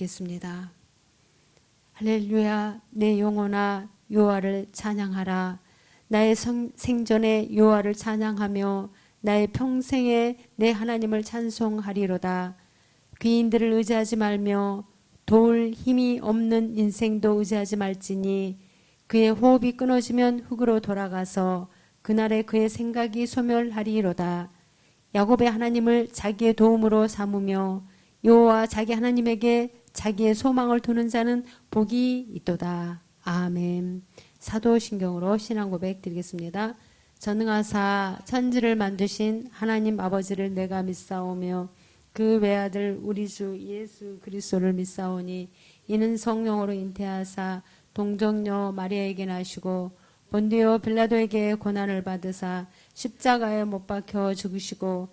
기도하겠습니다. 할렐루야. 내 영혼아 여호와를 찬양하라. 나의 생전에 여호와를 찬양하며 나의 평생에 내 하나님을 찬송하리로다. 귀인들을 의지하지 말며 도울 힘이 없는 인생도 의지하지 말지니 그의 호흡이 끊어지면 흙으로 돌아가서 그날에 그의 생각이 소멸하리로다. 야곱의 하나님을 자기의 도움으로 삼으며 여호와 자기 하나님에게 자기의 소망을 두는 자는 복이 있도다. 아멘. 사도신경으로 신앙 고백 드리겠습니다. 전능하사 천지를 만드신 하나님 아버지를 내가 믿사오며 그 외아들 우리 주 예수 그리스도를 믿사오니 이는 성령으로 잉태하사 동정녀 마리아에게 나시고 본디오 빌라도에게 고난을 받으사 십자가에 못 박혀 죽으시고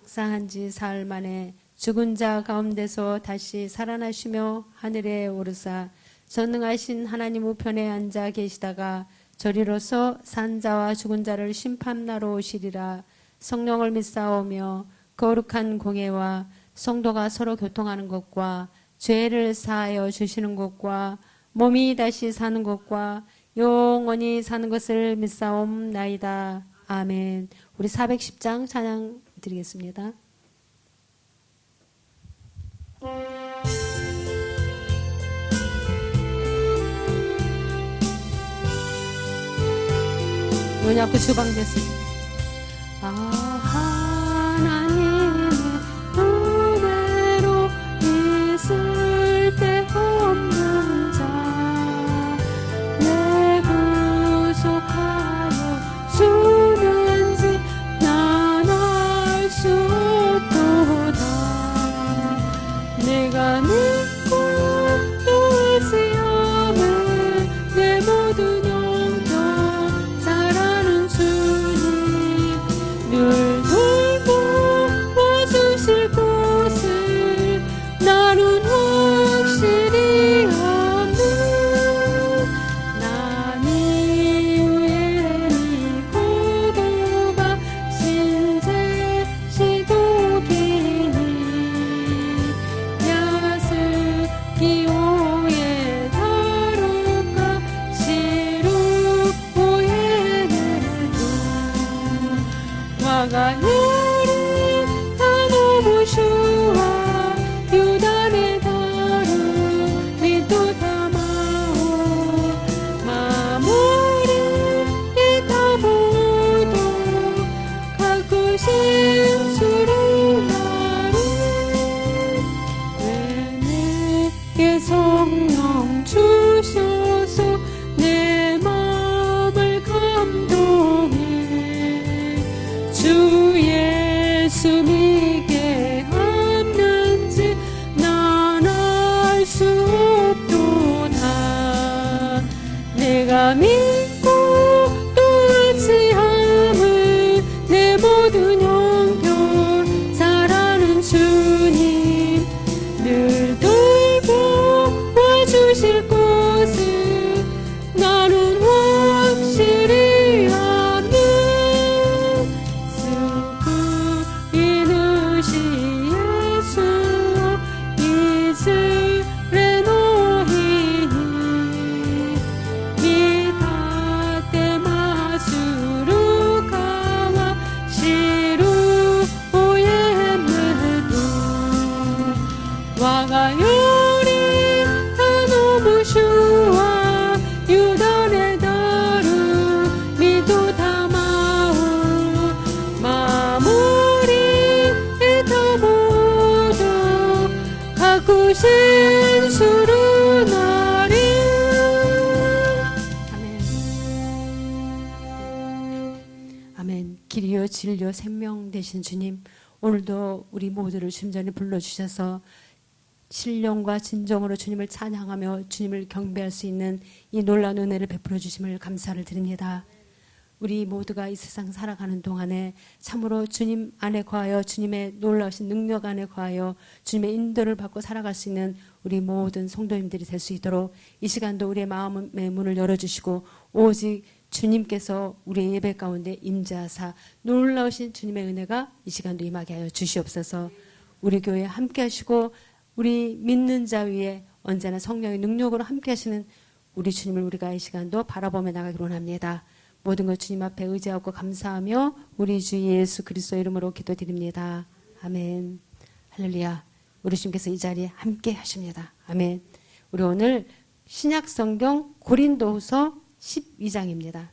장사한 지 사흘 만에 죽은 자 가운데서 다시 살아나시며 하늘에 오르사 전능하신 하나님 우편에 앉아 계시다가 저리로서 산 자와 죽은 자를 심판하러 오시리라. 성령을 믿사오며 거룩한 공예와 성도가 서로 교통하는 것과 죄를 사하여 주시는 것과 몸이 다시 사는 것과 영원히 사는 것을 믿사옵나이다. 아멘. 우리 410장 찬양 드리겠습니다. 눈이 앞에 주방됐습니다. 하나님의 은혜로 있을 때 없는 자 내 구속하여 주는지 난 알 수 없도다. 내가 믿고 또 의지하며 내 모든 영혼 잘하는 주님 늘 돌보아주실 것을 나는 확실히 아네. 난 이후에 고도가 신세 시독이니 야스기호에 다루까 시루호에는 화가 요리 다 너무 좋아 유단의 다루 리또 담아오 마무리 이다 모두 가꾸신 수리 나를 왜 내게 성령 주셔서 내 마음을 감동해 주 예수 믿게 하는지 난 알 수 없도다. 내가 믿고 또 의지함을 내 모든 형편 잘하는 주님 늘 돌보아주실 것을 나는 확실히 아네. 스쿠이누시 예수 이스레 노히니 미타테 마수루카와 시루오예메도 와가 요리 다 너무 좋아 유단의 다루 미도 담아오 마무리 다 모두 가꾸신 수루 나리. 아멘. 아멘. 길이요 진리요 생명 되신 주님, 오늘도 우리 모두를 주님 전에 불러주셔서 신령과 진정으로 주님을 찬양하며 주님을 경배할 수 있는 이 놀라운 은혜를 베풀어 주심을 감사를 드립니다. 우리 모두가 이 세상 살아가는 동안에 참으로 주님 안에 거하여 주님의 놀라우신 능력 안에 거하여 주님의 인도를 받고 살아갈 수 있는 우리 모든 성도님들이 될 수 있도록 이 시간도 우리의 마음의 문을 열어주시고 오직 주님께서 우리의 예배 가운데 임재하사 놀라우신 주님의 은혜가 이 시간도 임하게 하여 주시옵소서. 우리 교회 함께 하시고 우리 믿는 자 위에 언제나 성령의 능력으로 함께 하시는 우리 주님을 우리가 이 시간도 바라보며 나가기로 합니다. 모든 것 주님 앞에 의지하고 감사하며 우리 주 예수 그리스도 이름으로 기도드립니다. 아멘. 할렐루야. 우리 주님께서 이 자리에 함께 하십니다. 아멘. 우리 오늘 신약 성경 고린도후서 12장입니다.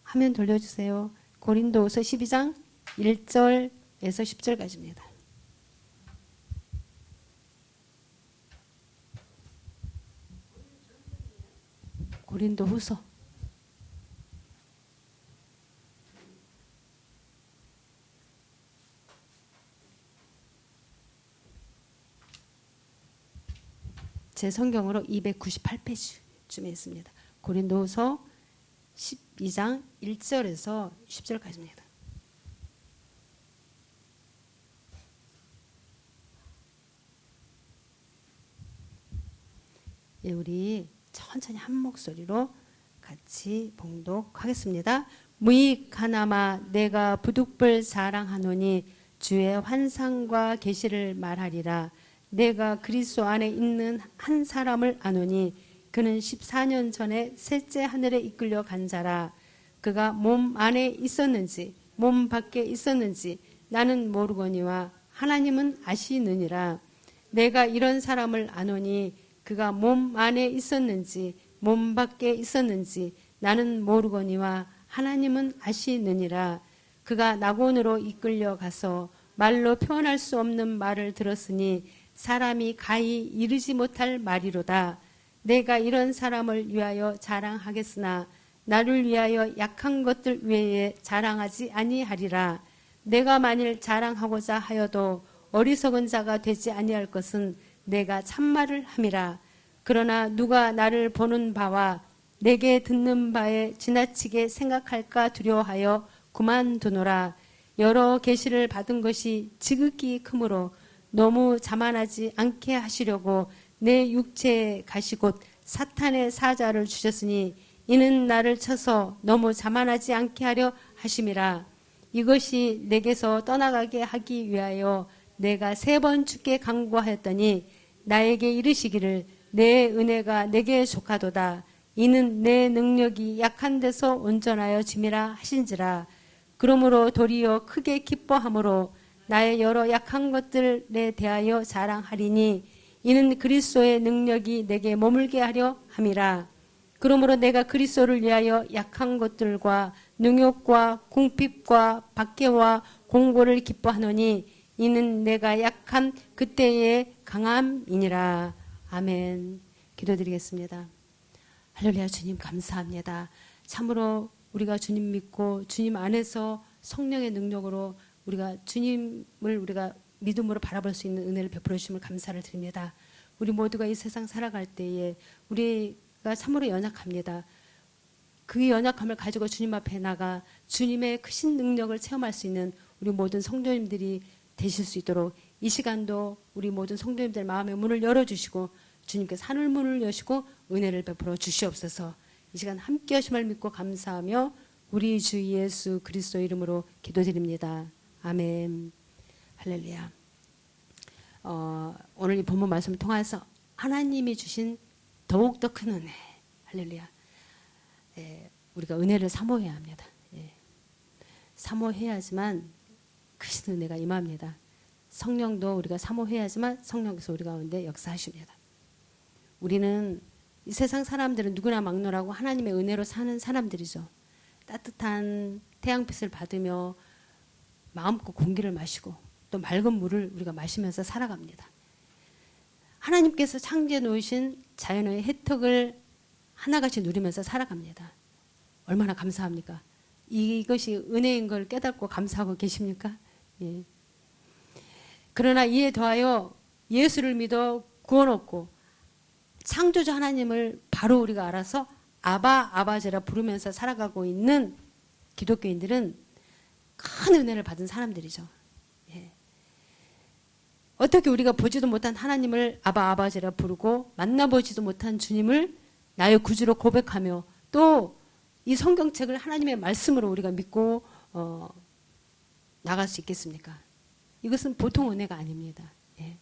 화면 돌려주세요. 고린도후서 12장 1절에서 10절까지입니다. 고린도후서 제 성경으로 298페이지쯤에 있습니다. 고린도후서 12장 1절에서 10절까지입니다. 예, 우리 천천히 한 목소리로 같이 봉독하겠습니다. 무익하나마 내가 부득불 자랑하노니 주의 환상과 계시를 말하리라. 내가 그리스도 안에 있는 한 사람을 아노니 그는 14년 전에 셋째 하늘에 이끌려 간 자라. 그가 몸 안에 있었는지 몸 밖에 있었는지 나는 모르거니와 하나님은 아시느니라. 내가 이런 사람을 아노니 그가 몸 안에 있었는지 몸 밖에 있었는지 나는 모르거니와 하나님은 아시느니라. 그가 낙원으로 이끌려 가서 말로 표현할 수 없는 말을 들었으니 사람이 가히 이르지 못할 말이로다. 내가 이런 사람을 위하여 자랑하겠으나 나를 위하여 약한 것들 외에 자랑하지 아니하리라. 내가 만일 자랑하고자 하여도 어리석은 자가 되지 아니할 것은 내가 참말을 함이라. 그러나 누가 나를 보는 바와 내게 듣는 바에 지나치게 생각할까 두려워하여 그만두노라. 여러 계시를 받은 것이 지극히 크므로 너무 자만하지 않게 하시려고 내 육체에 가시곧 사탄의 사자를 주셨으니 이는 나를 쳐서 너무 자만하지 않게 하려 하심이라. 이것이 내게서 떠나가게 하기 위하여 내가 3번 주께 간구하였더니 나에게 이르시기를 내 은혜가 내게 족하도다. 이는 내 능력이 약한 데서 온전하여 짐이라 하신지라. 그러므로 도리어 크게 기뻐함으로 나의 여러 약한 것들에 대하여 자랑하리니 이는 그리스도의 능력이 내게 머물게 하려 함이라. 그러므로 내가 그리스도를 위하여 약한 것들과 능욕과 궁핍과 박해와 공고를 기뻐하노니 이는 내가 약한 그때의 강함이니라. 아멘. 기도드리겠습니다. 할렐루야. 주님 감사합니다. 참으로 우리가 주님 믿고 주님 안에서 성령의 능력으로 우리가 주님을 우리가 믿음으로 바라볼 수 있는 은혜를 베풀어 주심을 감사를 드립니다. 우리 모두가 이 세상 살아갈 때에 우리가 참으로 연약합니다. 그 연약함을 가지고 주님 앞에 나가 주님의 크신 능력을 체험할 수 있는 우리 모든 성도님들이 되실 수 있도록 이 시간도 우리 모든 성도님들 마음의 문을 열어주시고 주님께서 하늘 문을 여시고 은혜를 베풀어 주시옵소서. 이 시간 함께 하심을 믿고 감사하며 우리 주 예수 그리스도 이름으로 기도드립니다. 아멘. 할렐루야. 오늘 이 본문 말씀을 통해서 하나님이 주신 더욱더 큰 은혜. 할렐루야. 우리가 은혜를 사모해야 합니다. 사모해야지만 크신 은혜가 임합니다. 성령도 우리가 사모해야지만 성령께서 우리 가운데 역사하십니다. 우리는 이 세상 사람들은 누구나 막론하고 하나님의 은혜로 사는 사람들이죠. 따뜻한 태양빛을 받으며 마음껏 공기를 마시고 또 맑은 물을 우리가 마시면서 살아갑니다. 하나님께서 창조해 놓으신 자연의 혜택을 하나같이 누리면서 살아갑니다. 얼마나 감사합니까? 이것이 은혜인 걸 깨닫고 감사하고 계십니까? 예. 그러나 이에 더하여 예수를 믿어 구원 얻고 창조주 하나님을 바로 우리가 알아서 아바 아바제라 부르면서 살아가고 있는 기독교인들은 큰 은혜를 받은 사람들이죠. 예. 어떻게 우리가 보지도 못한 하나님을 아바 아바제라 부르고 만나보지도 못한 주님을 나의 구주로 고백하며 또 이 성경책을 하나님의 말씀으로 우리가 믿고 나갈 수 있겠습니까? 이것은 보통 은혜가 아닙니다. 예.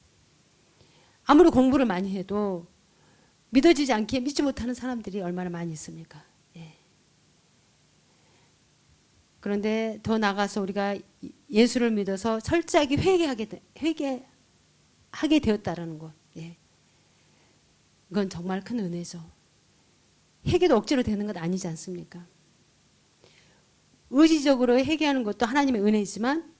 아무리 공부를 많이 해도 믿어지지 않기에 믿지 못하는 사람들이 얼마나 많이 있습니까? 예. 그런데 더 나아가서 우리가 예수를 믿어서 철저하게 회개하게 되었다라는 것. 예. 이건 정말 큰 은혜죠. 회개도 억지로 되는 것 아니지 않습니까? 의지적으로 회개하는 것도 하나님의 은혜이지만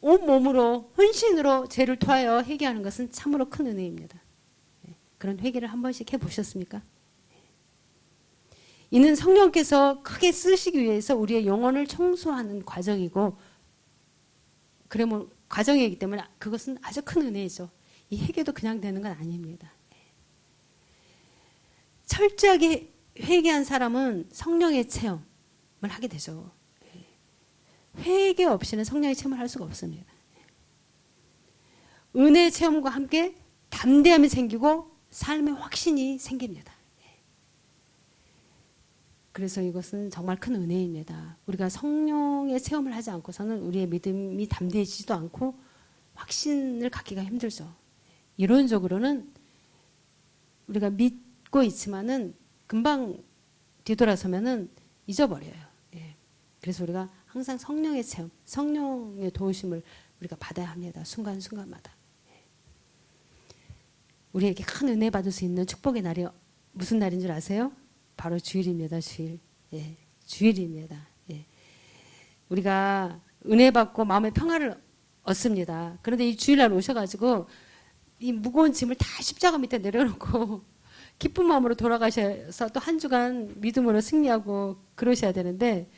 온몸으로 헌신으로 죄를 토하여 회개하는 것은 참으로 큰 은혜입니다. 그런 회개를 한 번씩 해보셨습니까? 이는 성령께서 크게 쓰시기 위해서 우리의 영혼을 청소하는 과정이고, 그러면 과정이기 때문에 그것은 아주 큰 은혜죠. 이 회개도 그냥 되는 건 아닙니다. 철저하게 회개한 사람은 성령의 체험을 하게 되죠. 회개 없이는 성령의 체험을 할 수가 없습니다. 은혜의 체험과 함께 담대함이 생기고 삶의 확신이 생깁니다. 그래서 이것은 정말 큰 은혜입니다. 우리가 성령의 체험을 하지 않고서는 우리의 믿음이 담대해지지도 않고 확신을 갖기가 힘들죠. 이론적으로는 우리가 믿고 있지만은 금방 뒤돌아서면은 잊어버려요. 그래서 우리가 항상 성령의 체험, 성령의 도우심을 우리가 받아야 합니다. 순간순간마다. 우리에게 큰 은혜 받을 수 있는 축복의 날이 무슨 날인 줄 아세요? 바로 주일입니다. 주일. 예, 주일입니다. 예. 우리가 은혜 받고 마음의 평화를 얻습니다. 그런데 이 주일날 오셔가지고 이 무거운 짐을 다 십자가 밑에 내려놓고 기쁜 마음으로 돌아가셔서 또 한 주간 믿음으로 승리하고 그러셔야 되는데,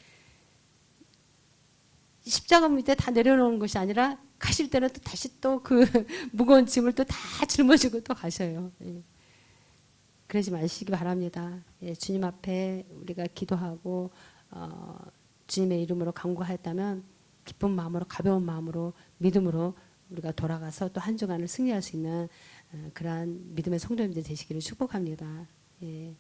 십자가 밑에 다 내려놓은 것이 아니라 가실 때는 또 다시 또 그 무거운 짐을 또 다 짊어지고 또 가셔요. 예. 그러지 마시기 바랍니다. 예, 주님 앞에 우리가 기도하고 주님의 이름으로 간구하였다면 기쁜 마음으로, 가벼운 마음으로, 믿음으로 우리가 돌아가서 또 한 주간을 승리할 수 있는 그러한 믿음의 성도님들 되시기를 축복합니다. 예.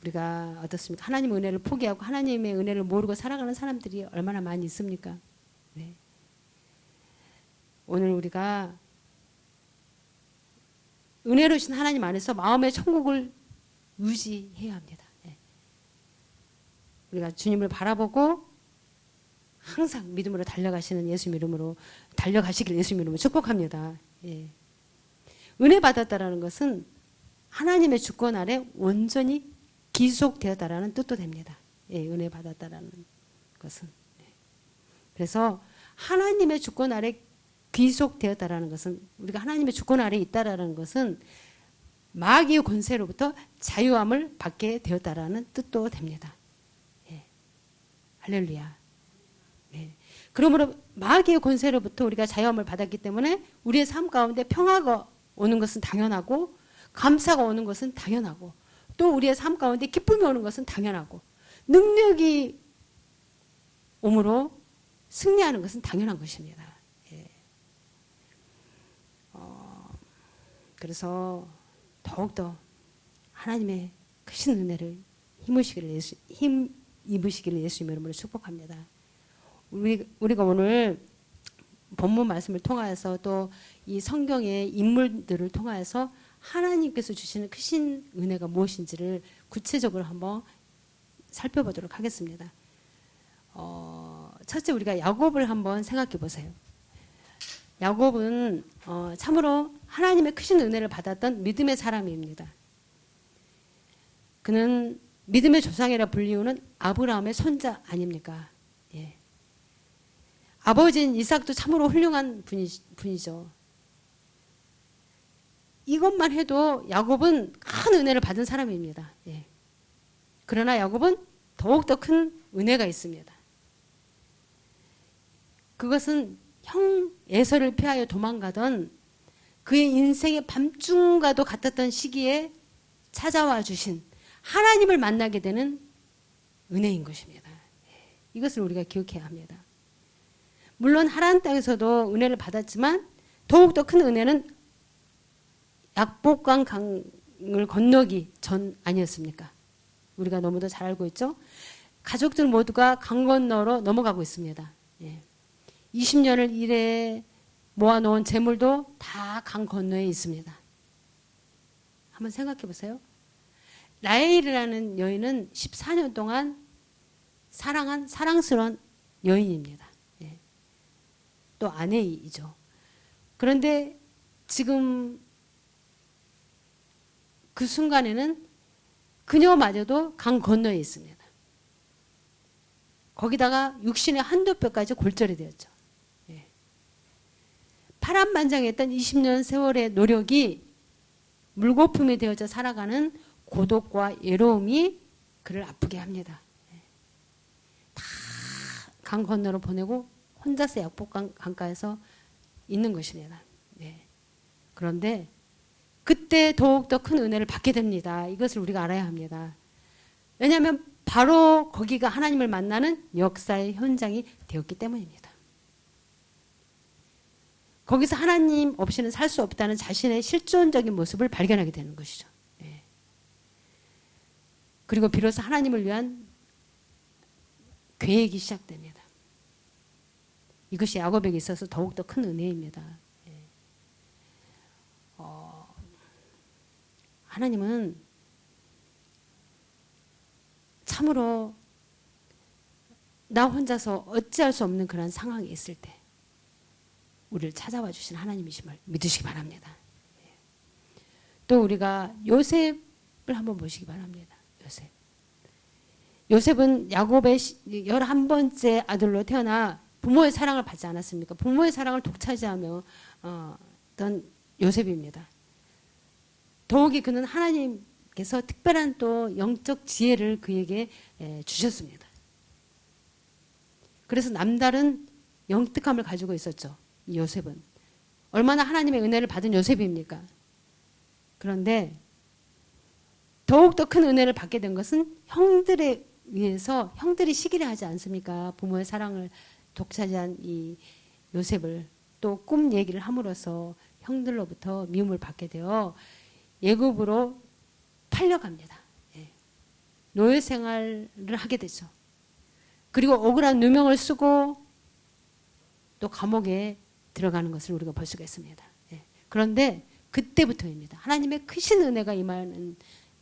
우리가 어떻습니까? 하나님의 은혜를 포기하고 하나님의 은혜를 모르고 살아가는 사람들이 얼마나 많이 있습니까? 네. 오늘 우리가 은혜로우신 하나님 안에서 마음의 천국을 유지해야 합니다. 네. 우리가 주님을 바라보고 항상 믿음으로 달려가시는 예수님 이름으로 달려가시길 예수님 이름으로 축복합니다. 예. 은혜 받았다라는 것은 하나님의 주권 아래 온전히 기속되었다라는 뜻도 됩니다. 예, 은혜 받았다라는 것은. 그래서 하나님의 주권 아래 귀속되었다라는 것은, 우리가 하나님의 주권 아래 있다라는 것은 마귀의 권세로부터 자유함을 받게 되었다라는 뜻도 됩니다. 예. 할렐루야. 예. 그러므로 마귀의 권세로부터 우리가 자유함을 받았기 때문에 우리의 삶 가운데 평화가 오는 것은 당연하고, 감사가 오는 것은 당연하고, 또 우리의 삶 가운데 기쁨이 오는 것은 당연하고, 능력이 오므로 승리하는 것은 당연한 것입니다. 예. 그래서 더욱더 하나님의 크신 은혜를 힘 입으시기를 예수님의 이름으로 축복합니다. 우리가 오늘 본문 말씀을 통하여서 또 이 성경의 인물들을 통하여서 하나님께서 주시는 크신 은혜가 무엇인지를 구체적으로 한번 살펴보도록 하겠습니다. 첫째, 우리가 야곱을 한번 생각해 보세요. 야곱은 참으로 하나님의 크신 은혜를 받았던 믿음의 사람입니다. 그는 믿음의 조상이라 불리우는 아브라함의 손자 아닙니까? 예. 아버지인 이삭도 참으로 훌륭한 분이죠. 이것만 해도 야곱은 큰 은혜를 받은 사람입니다. 예. 그러나 야곱은 더욱더 큰 은혜가 있습니다. 그것은 형 에서를 피하여 도망가던 그의 인생의 밤중과도 같았던 시기에 찾아와 주신 하나님을 만나게 되는 은혜인 것입니다. 이것을 우리가 기억해야 합니다. 물론 하나님 땅에서도 은혜를 받았지만 더욱더 큰 은혜는 약복강 강을 건너기 전 아니었습니까? 우리가 너무도 잘 알고 있죠? 가족들 모두가 강 건너로 넘어가고 있습니다. 예. 20년을 일해 모아놓은 재물도 다 강 건너에 있습니다. 한번 생각해 보세요. 라헬이라는 여인은 14년 동안 사랑한 사랑스러운 여인입니다. 예. 또 아내이죠. 그런데 지금 그 순간에는 그녀마저도 강 건너에 있습니다. 거기다가 육신의 한두 뼈까지 골절이 되었죠. 예. 파란만장했던 20년 세월의 노력이 물거품이 되어져 살아가는 고독과 외로움이 그를 아프게 합니다. 예. 다 강 건너로 보내고 혼자서 약복 강가에서 있는 것입니다. 예. 그런데 그때 더욱더 큰 은혜를 받게 됩니다. 이것을 우리가 알아야 합니다. 왜냐하면 바로 거기가 하나님을 만나는 역사의 현장이 되었기 때문입니다. 거기서 하나님 없이는 살 수 없다는 자신의 실존적인 모습을 발견하게 되는 것이죠. 예. 그리고 비로소 하나님을 위한 계획이 시작됩니다. 이것이 야곱에게 있어서 더욱더 큰 은혜입니다. 예. 하나님은 참으로 나 혼자서 어찌할 수 없는 그런 상황이 있을 때 우리를 찾아와 주신 하나님이심을 믿으시기 바랍니다. 또 우리가 요셉을 한번 보시기 바랍니다. 요셉은 야곱의 11번째 아들로 태어나 부모의 사랑을 받지 않았습니까? 부모의 사랑을 독차지하며 어떤 요셉입니다. 더욱이 그는 하나님께서 특별한 또 영적 지혜를 그에게 주셨습니다. 그래서 남다른 영특함을 가지고 있었죠. 이 요셉은. 얼마나 하나님의 은혜를 받은 요셉입니까? 그런데 더욱더 큰 은혜를 받게 된 것은 형들에 의해서 형들이 시기를 하지 않습니까? 부모의 사랑을 독차지한 이 요셉을 또 꿈 얘기를 함으로써 형들로부터 미움을 받게 되어 애굽으로 팔려갑니다. 예. 노예 생활을 하게 되죠. 그리고 억울한 누명을 쓰고 또 감옥에 들어가는 것을 우리가 볼 수가 있습니다. 예. 그런데 그때부터입니다. 하나님의 크신 은혜가 임하는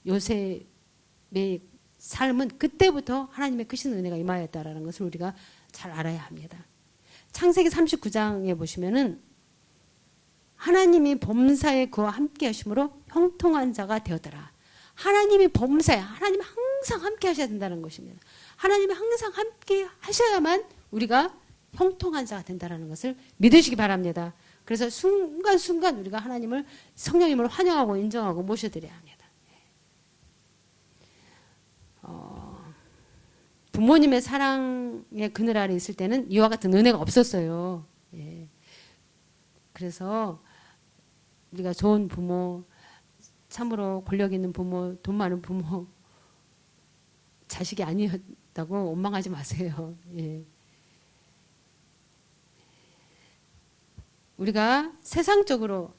요셉의 삶은 그때부터 하나님의 크신 은혜가 임하였다라는 것을 우리가 잘 알아야 합니다. 창세기 39장에 보시면은 하나님이 범사에 그와 함께 하심으로 형통한 자가 되었더라. 하나님이 범사에 하나님이 항상 함께 하셔야 된다는 것입니다. 하나님이 항상 함께 하셔야만 우리가 형통한 자가 된다는 것을 믿으시기 바랍니다. 그래서 순간순간 우리가 하나님을 성령님을 환영하고 인정하고 모셔드려야 합니다. 부모님의 사랑의 그늘 아래 있을 때는 이와 같은 은혜가 없었어요. 예. 그래서 우리가 좋은 부모, 참으로 권력 있는 부모, 돈 많은 부모, 자식이 아니었다고 원망하지 마세요. 예. 우리가 세상적으로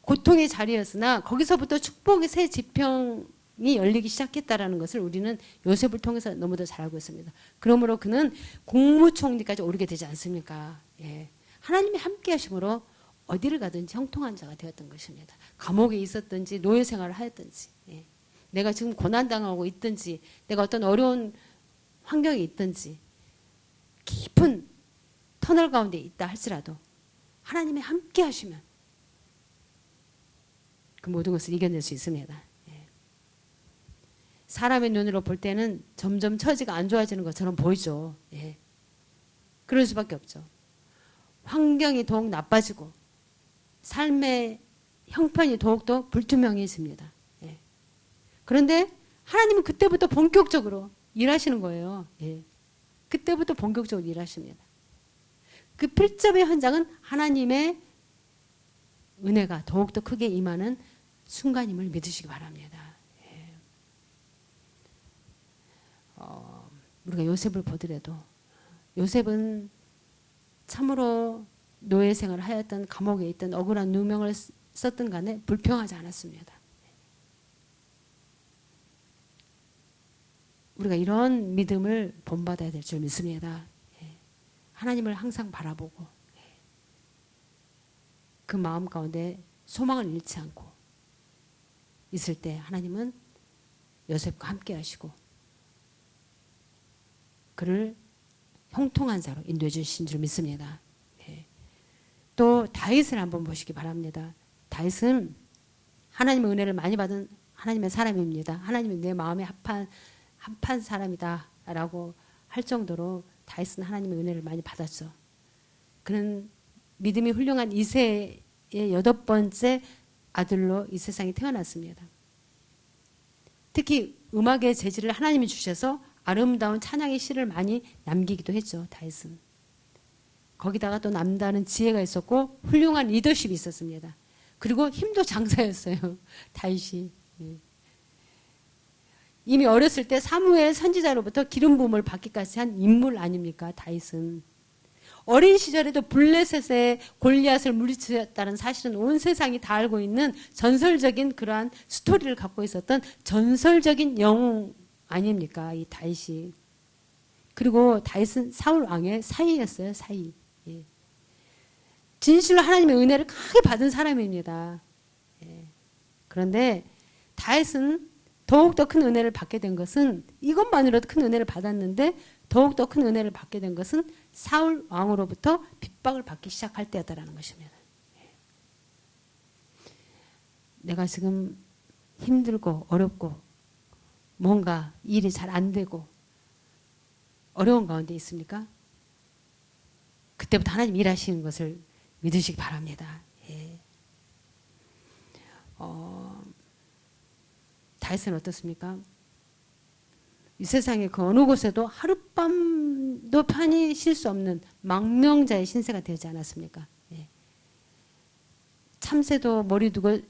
고통의 자리였으나 거기서부터 축복의 새 지평이 열리기 시작했다라는 것을 우리는 요셉을 통해서 너무도 잘 알고 있습니다. 그러므로 그는 국무총리까지 오르게 되지 않습니까? 예. 하나님이 함께 하심으로 어디를 가든지 형통한 자가 되었던 것입니다. 감옥에 있었든지 노예 생활을 하였든지 예. 내가 지금 고난당하고 있든지 내가 어떤 어려운 환경에 있든지 깊은 터널 가운데 있다 할지라도 하나님이 함께 하시면 그 모든 것을 이겨낼 수 있습니다. 예. 사람의 눈으로 볼 때는 점점 처지가 안 좋아지는 것처럼 보이죠. 예. 그럴 수밖에 없죠. 환경이 더욱 나빠지고 삶의 형편이 더욱더 불투명해집니다. 예. 그런데 하나님은 그때부터 본격적으로 일하시는 거예요. 예. 그때부터 본격적으로 일하십니다. 그 필점의 현장은 하나님의 은혜가 더욱더 크게 임하는 순간임을 믿으시기 바랍니다. 예. 우리가 요셉을 보더라도 요셉은 참으로 노예 생활을 하였던 감옥에 있던 억울한 누명을 썼던 간에 불평하지 않았습니다. 우리가 이런 믿음을 본받아야 될 줄 믿습니다. 예. 하나님을 항상 바라보고 그 마음 가운데 소망을 잃지 않고 있을 때 하나님은 요셉과 함께 하시고 그를 형통한 자로 인도해 주신 줄 믿습니다. 예. 또 다윗을 한번 보시기 바랍니다. 다윗은 하나님의 은혜를 많이 받은 하나님의 사람입니다. 하나님이 내 마음에 합한 사람이다 라고 할 정도로 다윗은 하나님의 은혜를 많이 받았죠. 그는 믿음이 훌륭한 이새의 8번째 아들로 이 세상에 태어났습니다. 특히 음악의 재질을 하나님이 주셔서 아름다운 찬양의 시를 많이 남기기도 했죠. 다윗은. 거기다가 또 남다른 지혜가 있었고 훌륭한 리더십이 있었습니다. 그리고 힘도 장사였어요. 다윗이. 이미 어렸을 때 사무엘 선지자로부터 기름 부음을 받기까지 한 인물 아닙니까? 다윗은. 어린 시절에도 블레셋의 골리앗을 물리쳤다는 사실은 온 세상이 다 알고 있는 전설적인 그러한 스토리를 갖고 있었던 전설적인 영웅 아닙니까? 이 다윗이. 그리고 다윗은 사울 왕의 사위였어요. 사위. 예. 진실로 하나님의 은혜를 크게 받은 사람입니다. 예. 그런데 다윗은 더욱더 큰 은혜를 받게 된 것은 이것만으로도 큰 은혜를 받았는데 더욱더 큰 은혜를 받게 된 것은 사울 왕으로부터 핍박을 받기 시작할 때였다라는 것입니다. 내가 지금 힘들고 어렵고 뭔가 일이 잘 안 되고 어려운 가운데 있습니까? 그때부터 하나님 일하시는 것을 믿으시기 바랍니다. 예. 다윗은 어떻습니까? 이 세상의 그 어느 곳에도 하룻밤도 편히 쉴 수 없는 망명자의 신세가 되지 않았습니까? 예. 참새도 머리 두고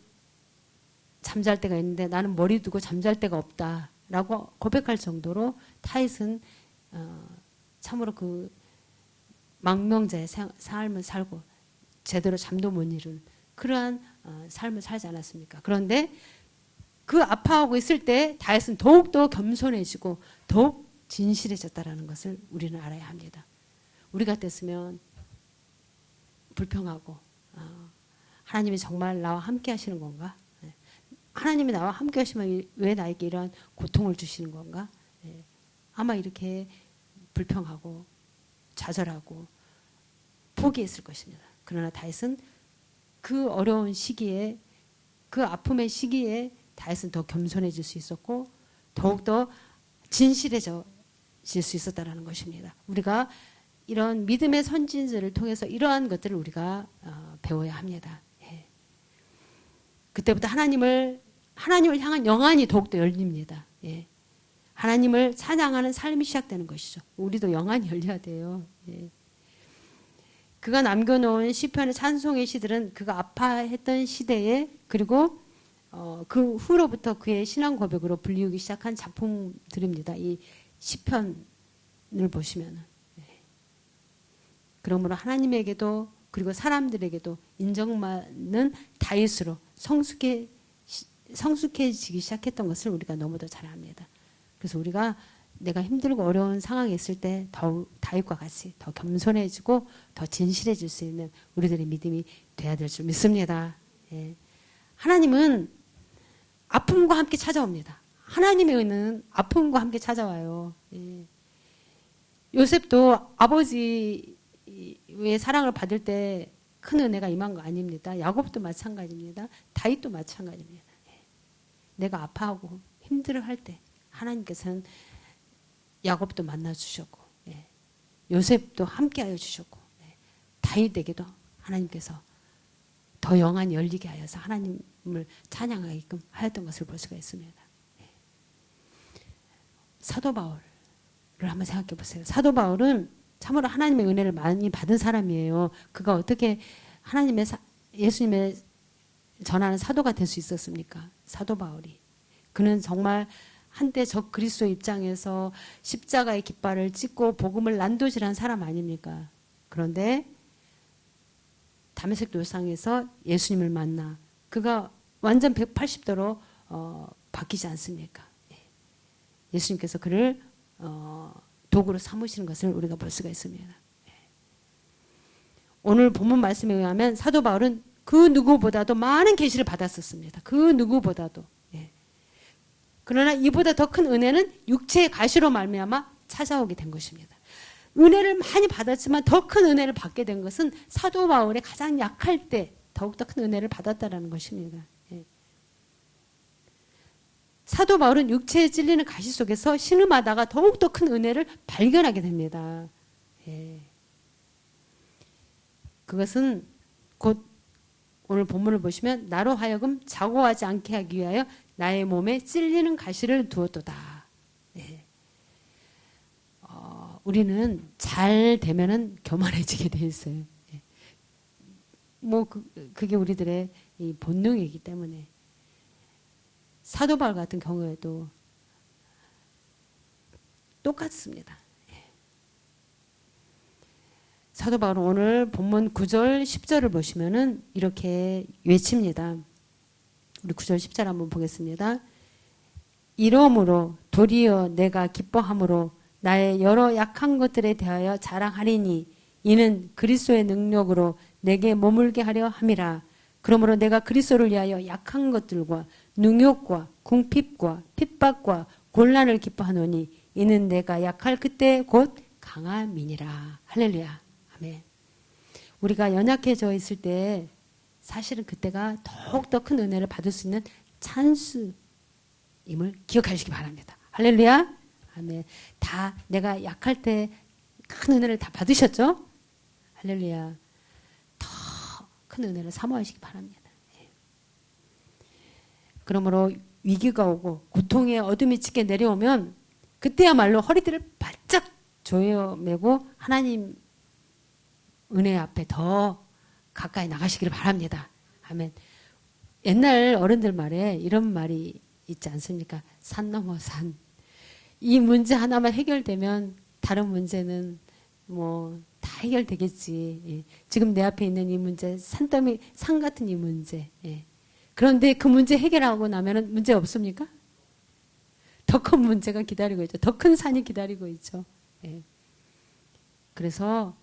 잠잘 때가 있는데 나는 머리 두고 잠잘 때가 없다라고 고백할 정도로 다윗은 참으로 그 망명자의 삶을 살고 제대로 잠도 못 이룬 그러한 삶을 살지 않았습니까? 그런데 그 아파하고 있을 때 다윗은 더욱더 겸손해지고 더욱 진실해졌다는 것을 우리는 알아야 합니다. 우리 같았으면 불평하고 하나님이 정말 나와 함께 하시는 건가? 하나님이 나와 함께 하시면 왜 나에게 이러한 고통을 주시는 건가? 아마 이렇게 불평하고 좌절하고 포기했을 것입니다. 그러나 다윗은 그 어려운 시기에 그 아픔의 시기에 다윗은 더 겸손해질 수 있었고 더욱더 진실해질 수 있었다는 것입니다. 우리가 이런 믿음의 선진들을 통해서 이러한 것들을 우리가 배워야 합니다. 예. 그때부터 하나님을 향한 영안이 더욱더 열립니다. 예. 하나님을 찬양하는 삶이 시작되는 것이죠. 우리도 영안이 열려야 돼요. 예. 그가 남겨놓은 시편의 찬송의 시들은 그가 아파했던 시대에 그리고 그 후로부터 그의 신앙 고백으로 불리우기 시작한 작품들입니다. 이 시편을 보시면. 그러므로 하나님에게도 그리고 사람들에게도 인정받는 다윗으로 성숙해지기 시작했던 것을 우리가 너무도 잘 압니다. 그래서 우리가 내가 힘들고 어려운 상황에 있을 때 더욱 다윗과 같이 더 겸손해지고 더 진실해질 수 있는 우리들의 믿음이 돼야 될 줄 믿습니다. 예. 하나님은 아픔과 함께 찾아옵니다. 하나님의 은혜는 아픔과 함께 찾아와요. 예. 요셉도 아버지의 사랑을 받을 때 큰 은혜가 임한 거 아닙니다. 야곱도 마찬가지입니다. 다윗도 마찬가지입니다. 예. 내가 아파하고 힘들어할 때 하나님께서는 야곱도 만나주셨고 예. 요셉도 함께하여 주셨고 예. 다윗에게도 하나님께서 더 영안이 열리게 하여서 하나님을 찬양하게끔 하였던 것을 볼 수가 있습니다. 예. 사도 바울을 한번 생각해 보세요. 사도 바울은 참으로 하나님의 은혜를 많이 받은 사람이에요. 그가 어떻게 예수님의 전하는 사도가 될 수 있었습니까? 사도 바울이. 그는 정말 한때 적 그리스도 입장에서 십자가의 깃발을 찍고 복음을 난도질한 사람 아닙니까? 그런데 다메섹 도상에서 예수님을 만나 그가 완전 180도로 바뀌지 않습니까? 예수님께서 그를 도구로 삼으시는 것을 우리가 볼 수가 있습니다. 오늘 본문 말씀에 의하면 사도 바울은 그 누구보다도 많은 계시를 받았었습니다. 그 누구보다도. 예. 그러나 이보다 더 큰 은혜는 육체의 가시로 말미암아 찾아오게 된 것입니다. 은혜를 많이 받았지만 더 큰 은혜를 받게 된 것은 사도 바울의 가장 약할 때 더욱더 큰 은혜를 받았다라는 것입니다. 예. 사도 바울은 육체에 찔리는 가시 속에서 신음하다가 더욱더 큰 은혜를 발견하게 됩니다. 예. 그것은 곧 오늘 본문을 보시면 나로 하여금 자고하지 않게 하기 위하여 나의 몸에 찔리는 가시를 두었도다. 예. 우리는 잘 되면은 교만해지게 돼 있어요. 예. 그게 우리들의 이 본능이기 때문에 사도 바울 같은 경우에도 똑같습니다. 예. 사도 바울은 오늘 본문 9절 10절을 보시면은 이렇게 외칩니다. 우리 9절 10절 한번 보겠습니다. 이러므로 도리어 내가 기뻐함으로 나의 여러 약한 것들에 대하여 자랑하리니 이는 그리스도의 능력으로 내게 머물게 하려 함이라. 그러므로 내가 그리스도를 위하여 약한 것들과 능욕과 궁핍과 핍박과 곤란을 기뻐하노니 이는 내가 약할 그때 곧 강함이니라. 할렐루야. 아멘. 우리가 연약해져 있을 때 사실은 그때가 더욱더 큰 은혜를 받을 수 있는 찬스임을 기억하시기 바랍니다. 할렐루야. 아멘. 다 내가 약할 때 큰 은혜를 다 받으셨죠? 할렐루야. 더 큰 은혜를 사모하시기 바랍니다. 예. 그러므로 위기가 오고 고통의 어둠이 짙게 내려오면 그때야말로 허리띠를 바짝 조여매고 하나님 은혜 앞에 더 가까이 나가시기를 바랍니다. 아멘. 옛날 어른들 말에 이런 말이 있지 않습니까? 산 넘어 산. 이 문제 하나만 해결되면 다른 문제는 뭐 다 해결되겠지. 예. 지금 내 앞에 있는 이 문제, 산더미, 산 같은 이 문제. 예. 그런데 그 문제 해결하고 나면은 문제 없습니까? 더 큰 문제가 기다리고 있죠. 더 큰 산이 기다리고 있죠. 예. 그래서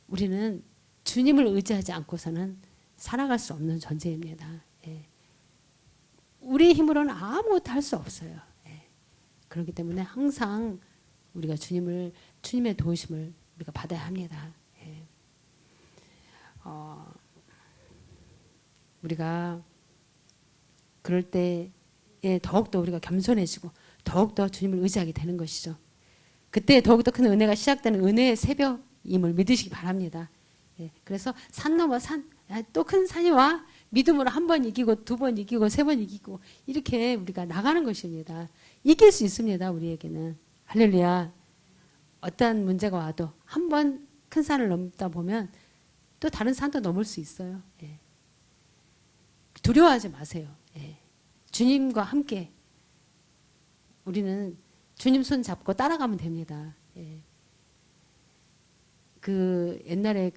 우리는 주님을 의지하지 않고서는 살아갈 수 없는 존재입니다. 예. 우리의 힘으로는 아무것도 할 수 없어요. 예. 그렇기 때문에 항상 우리가 주님의 도우심을 우리가 받아야 합니다. 예. 우리가 그럴 때에 더욱더 우리가 겸손해지고 더욱더 주님을 의지하게 되는 것이죠. 그때 더욱더 큰 은혜가 시작되는 은혜의 새벽임을 믿으시기 바랍니다. 예. 그래서 산 넘어 산, 또 큰 산이 와. 믿음으로 한 번 이기고 두 번 이기고 세 번 이기고 이렇게 우리가 나가는 것입니다. 이길 수 있습니다. 우리에게는. 할렐루야. 어떠한 문제가 와도 한 번 큰 산을 넘다 보면 또 다른 산도 넘을 수 있어요. 예. 두려워하지 마세요. 예. 주님과 함께 우리는 주님 손 잡고 따라가면 됩니다. 예. 그 옛날에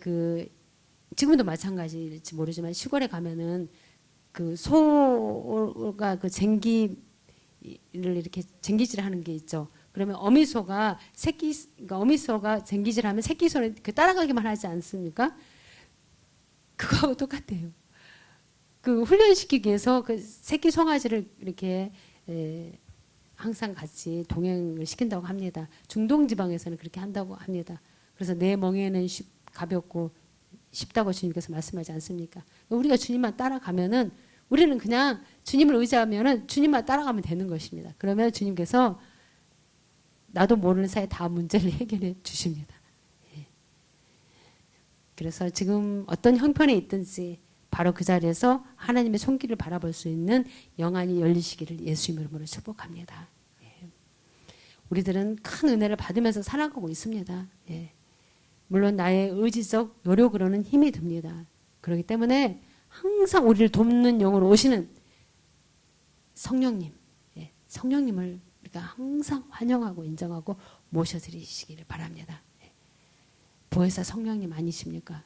지금도 마찬가지일지 모르지만 시골에 가면은 그 소가 그 쟁기를 이렇게 쟁기질 하는 게 있죠. 그러면 어미소가 어미소가 쟁기질하면 새끼 소를 따라가기만 하지 않습니까? 그거하고 똑같아요. 그 훈련시키기 위해서 그 새끼 송아지를 이렇게 항상 같이 동행을 시킨다고 합니다. 중동 지방에서는 그렇게 한다고 합니다. 그래서 내 멍에는 가볍고 쉽다고 주님께서 말씀하지 않습니까? 우리가 주님만 따라가면은 우리는 그냥 주님을 의지하면은 주님만 따라가면 되는 것입니다. 그러면 주님께서 나도 모르는 사이에 다 문제를 해결해 주십니다. 예. 그래서 지금 어떤 형편에 있든지 바로 그 자리에서 하나님의 손길을 바라볼 수 있는 영안이 열리시기를 예수 이름으로 축복합니다. 예. 우리들은 큰 은혜를 받으면서 살아가고 있습니다. 예. 물론 나의 의지적 노력으로는 힘이 듭니다. 그렇기 때문에 항상 우리를 돕는 영으로 오시는 성령님, 예. 성령님을 우리가 항상 환영하고 인정하고 모셔드리시기를 바랍니다. 예. 보혜사 성령님 아니십니까?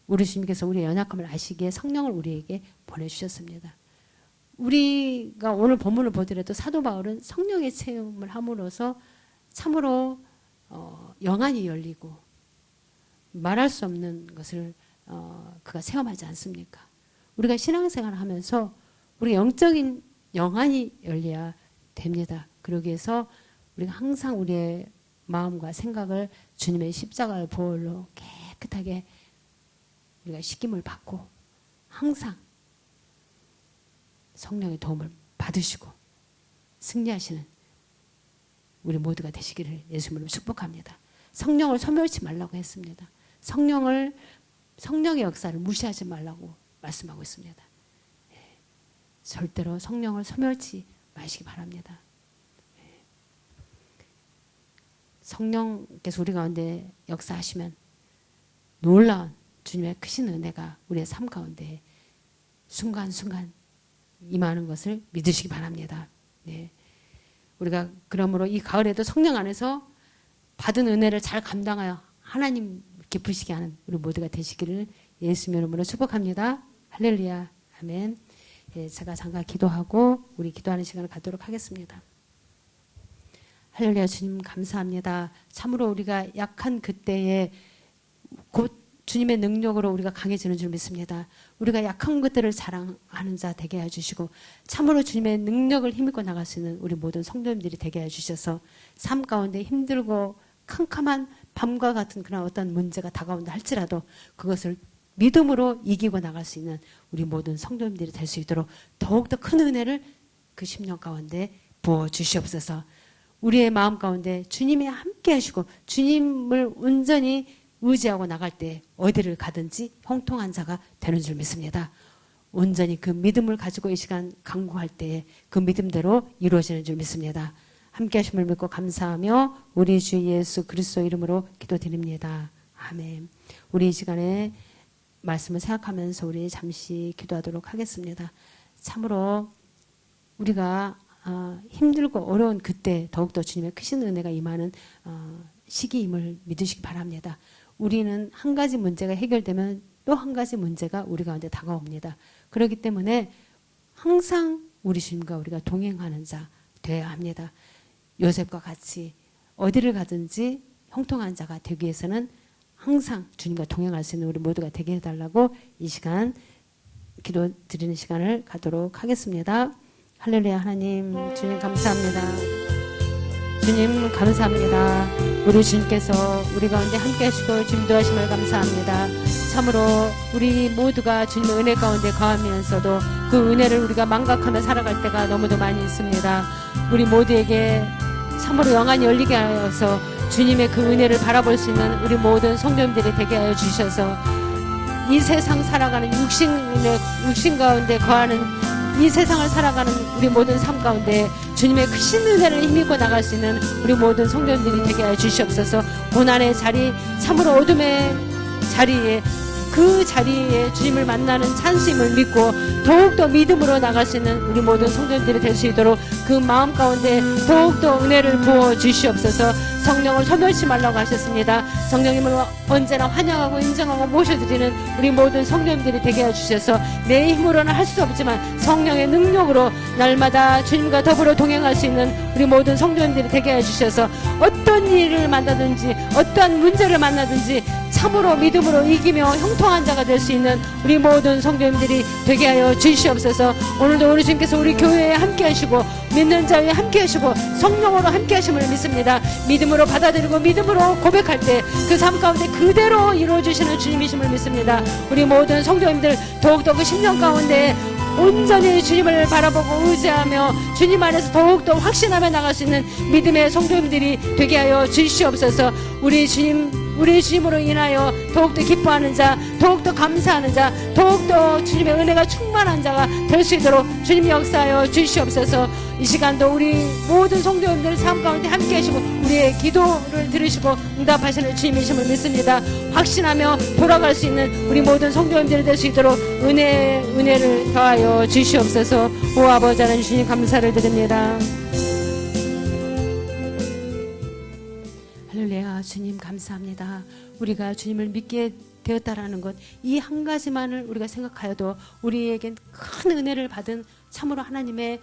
우리 주님께서 우리의 연약함을 아시기에 성령을 우리에게 보내주셨습니다. 우리가 오늘 본문을 보더라도 사도 바울은 성령의 체험을 함으로써 참으로 영안이 열리고 말할 수 없는 것을 그가 체험하지 않습니까? 우리가 신앙생활을 하면서 우리 영적인 영안이 열려야 됩니다. 그러기 위해서 우리가 항상 우리의 마음과 생각을 주님의 십자가의 보혈로 깨끗하게 우리가 씻김을 받고 항상 성령의 도움을 받으시고 승리하시는 우리 모두가 되시기를 예수님으로 축복합니다. 성령을 소멸치 말라고 했습니다. 성령의 역사를 무시하지 말라고 말씀하고 있습니다. 절대로 성령을 소멸치 마시기 바랍니다. 성령께서 우리 가운데 역사하시면 놀라운 주님의 크신 은혜가 우리의 삶 가운데 순간순간 임하는 것을 믿으시기 바랍니다. 네. 우리가 그러므로 이 가을에도 성령 안에서 받은 은혜를 잘 감당하여 하나님 기쁘시게 하는 우리 모두가 되시기를 예수님 이름으로 축복합니다. 할렐루야. 아멘. 예, 제가 잠깐 기도하고 우리 기도하는 시간을 갖도록 하겠습니다. 할렐루야. 주님 감사합니다. 참으로 우리가 약한 그때에 곧 주님의 능력으로 우리가 강해지는 줄 믿습니다. 우리가 약한 것들을 자랑하는 자 되게 해주시고 참으로 주님의 능력을 힘입고 나갈 수 있는 우리 모든 성도님들이 되게 해주셔서 삶 가운데 힘들고 캄캄한 밤과 같은 그런 어떤 문제가 다가온다 할지라도 그것을 믿음으로 이기고 나갈 수 있는 우리 모든 성도님들이 될 수 있도록 더욱더 큰 은혜를 그 10년 가운데 부어주시옵소서. 우리의 마음 가운데 주님이 함께 하시고 주님을 온전히 의지하고 나갈 때 어디를 가든지 형통한 자가 되는 줄 믿습니다. 온전히 그 믿음을 가지고 이 시간 강구할 때에 그 믿음대로 이루어지는 줄 믿습니다. 함께 하심을 믿고 감사하며 우리 주 예수 그리스도 이름으로 기도드립니다. 아멘. 우리 이 시간에 말씀을 생각하면서 우리 잠시 기도하도록 하겠습니다. 참으로 우리가 힘들고 어려운 그때 더욱더 주님의 크신 은혜가 임하는 시기임을 믿으시기 바랍니다. 우리는 한 가지 문제가 해결되면 또 한 가지 문제가 우리 가운데 다가옵니다. 그렇기 때문에 항상 우리 주님과 우리가 동행하는 자 되어야 합니다. 요셉과 같이 어디를 가든지 형통한 자가 되기 위해서는 항상 주님과 동행할 수 있는 우리 모두가 되게 해달라고 이 시간 기도 드리는 시간을 갖도록 하겠습니다. 할렐루야. 하나님 주님 감사합니다. 주님 감사합니다. 우리 주님께서 우리 가운데 함께 하시고 주님 도하심을 감사합니다. 참으로 우리 모두가 주님의 은혜 가운데 거하면서도 그 은혜를 우리가 망각하며 살아갈 때가 너무도 많이 있습니다. 우리 모두에게 참으로 영안이 열리게 하여서 주님의 그 은혜를 바라볼 수 있는 우리 모든 성도님들이 되게 하여 주셔서 이 세상 살아가는 육신 가운데 거하는 이 세상을 살아가는 우리 모든 삶 가운데 주님의 크신 은혜를 힘입고 나갈 수 있는 우리 모든 성도님들이 되게 하여 주시옵소서. 고난의 자리, 참으로 어둠의 자리에 그 자리에 주님을 만나는 찬심을 믿고 더욱더 믿음으로 나갈 수 있는 우리 모든 성도님들이 될 수 있도록 그 마음 가운데 더욱더 은혜를 부어 주시옵소서. 성령을 소멸치 말라고 하셨습니다. 성령님을 언제나 환영하고 인정하고 모셔드리는 우리 모든 성도님들이 되게 해주셔서 내 힘으로는 할 수 없지만 성령의 능력으로 날마다 주님과 더불어 동행할 수 있는 우리 모든 성도님들이 되게 해주셔서 어떤 일을 만나든지 어떤 문제를 만나든지 참으로 믿음으로 이기며 형통한 자가 될 수 있는 우리 모든 성도님들이 되게 하여 주시옵소서. 오늘도 우리 주님께서 우리 교회에 함께 하시고 믿는 자에 함께 하시고 성령으로 함께 하심을 믿습니다. 믿음으로 받아들이고 믿음으로 고백할 때 그 삶 가운데 그대로 이루어주시는 주님이심을 믿습니다. 우리 모든 성도님들 더욱더 그 10년 가운데 온전히 주님을 바라보고 의지하며 주님 안에서 더욱더 확신하며 나갈 수 있는 믿음의 성도님들이 되게 하여 주시옵소서. 우리 주님으로 인하여 더욱더 기뻐하는 자, 더욱더 감사하는 자, 더욱더 주님의 은혜가 충만한 자가 될 수 있도록 주님 역사하여 주시옵소서. 이 시간도 우리 모든 성도님들 삶 가운데 함께 하시고 우리의 기도를 들으시고 응답하시는 주님이심을 믿습니다. 확신하며 돌아갈 수 있는 우리 모든 성도님들이 될 수 있도록 은혜를 더하여 주시옵소서. 오 아버지 하나님 주님 감사를 드립니다. 할렐루야. 주님 감사합니다. 우리가 주님을 믿게 되었다라는 것, 이 한 가지만을 우리가 생각하여도 우리에겐 큰 은혜를 받은 참으로 하나님의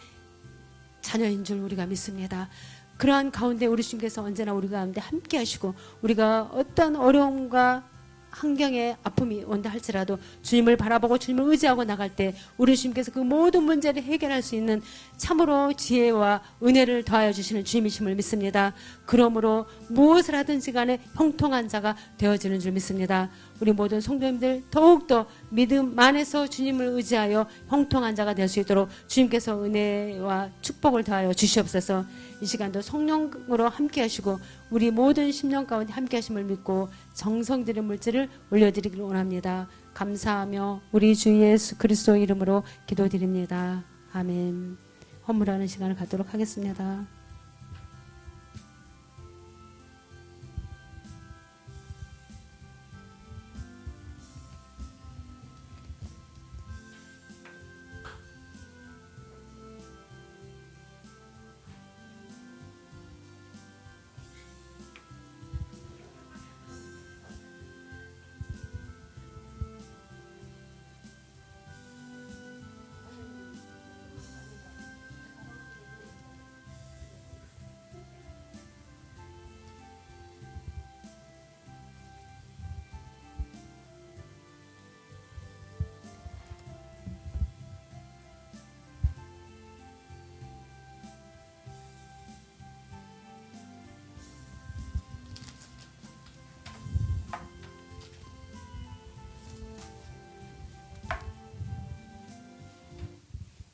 자녀인 줄 우리가 믿습니다. 그러한 가운데 우리 주님께서 언제나 우리 가운데 함께 하시고 우리가 어떤 어려움과 환경에 아픔이 온다 할지라도 주님을 바라보고 주님을 의지하고 나갈 때 우리 주님께서 그 모든 문제를 해결할 수 있는 참으로 지혜와 은혜를 더하여 주시는 주님이심을 믿습니다. 그러므로 무엇을 하든지 간에 형통한 자가 되어지는 줄 믿습니다. 우리 모든 성도님들 더욱더 믿음 안에서 주님을 의지하여 형통한 자가 될 수 있도록 주님께서 은혜와 축복을 더하여 주시옵소서. 이 시간도 성령으로 함께 하시고 우리 모든 심령 가운데 함께 하심을 믿고 정성 들인 물질을 올려드리기를 원합니다. 감사하며 우리 주 예수 그리스도 이름으로 기도드립니다. 아멘. 헌물하는 시간을 갖도록 하겠습니다.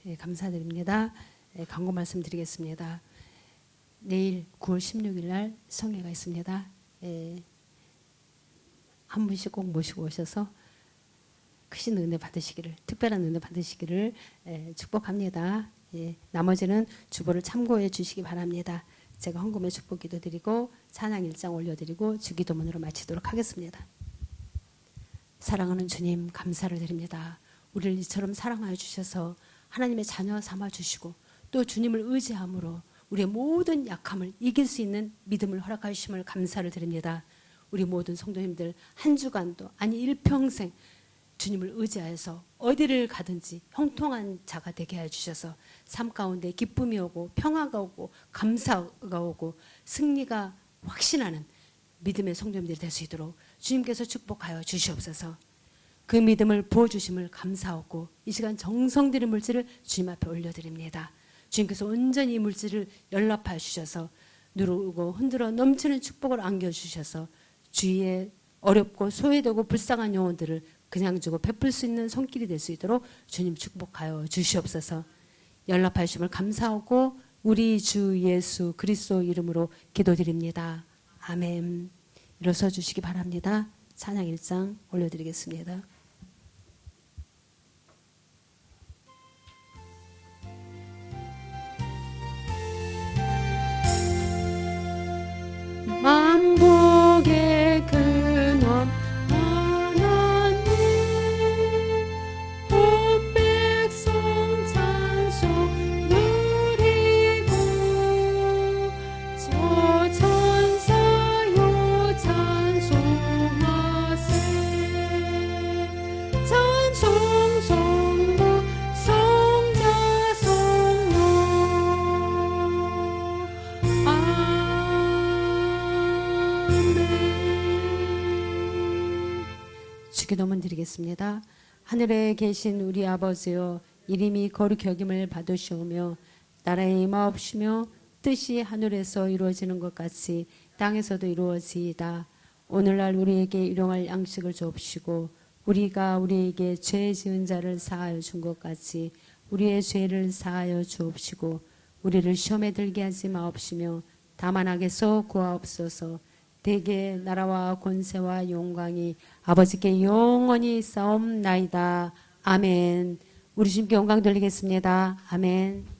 네, 감사드립니다. 네, 광고 말씀드리겠습니다. 내일 9월 16일 날 성회가 있습니다. 한 분씩 꼭 모시고 오셔서 크신 은혜 받으시기를, 특별한 은혜 받으시기를 축복합니다. 나머지는 주보를 참고해 주시기 바랍니다. 제가 헌금의 축복 기도드리고 찬양 1장 올려드리고 주기도문으로 마치도록 하겠습니다. 사랑하는 주님 감사를 드립니다. 우리를 이처럼 사랑하여 주셔서 하나님의 자녀 삼아주시고 또 주님을 의지함으로 우리의 모든 약함을 이길 수 있는 믿음을 허락하여 주심을 감사를 드립니다. 우리 모든 성도님들 한 주간도 아니 일평생 주님을 의지하여서 어디를 가든지 형통한 자가 되게 하여 주셔서 삶 가운데 기쁨이 오고 평화가 오고 감사가 오고 승리가 확신하는 믿음의 성도님들이 될 수 있도록 주님께서 축복하여 주시옵소서. 그 믿음을 부어주심을 감사하고 이 시간 정성 들인 물질을 주님 앞에 올려드립니다. 주님께서 온전히 이 물질을 연락하여 주셔서 누르고 흔들어 넘치는 축복을 안겨주셔서 주위에 어렵고 소외되고 불쌍한 영혼들을 그냥 주고 베풀 수 있는 손길이 될 수 있도록 주님 축복하여 주시옵소서. 연락하여 주심을 감사하고 우리 주 예수 그리스도 이름으로 기도드립니다. 아멘. 일어서 주시기 바랍니다. 찬양 1장 올려드리겠습니다. 만복의 근원 하나님 온 백성 찬송 누리고 저 천사요 찬송하세 찬송 성부 성자 성령 주기도문 드리겠습니다. 하늘에 계신 우리 아버지여 이름이 거룩히 여김을 받으시오며 나라의 임하옵시며 뜻이 하늘에서 이루어지는 것 같이 땅에서도 이루어지이다. 오늘날 우리에게 일용할 양식을 주옵시고 우리가 우리에게 죄 지은 자를 사하여 준 것 같이 우리의 죄를 사하여 주옵시고 우리를 시험에 들게 하지 마옵시며 다만 악에서 구하옵소서. 대개 나라와 권세와 영광이 아버지께 영원히 싸움나이다. 아멘. 우리 주님께 영광 돌리겠습니다. 아멘.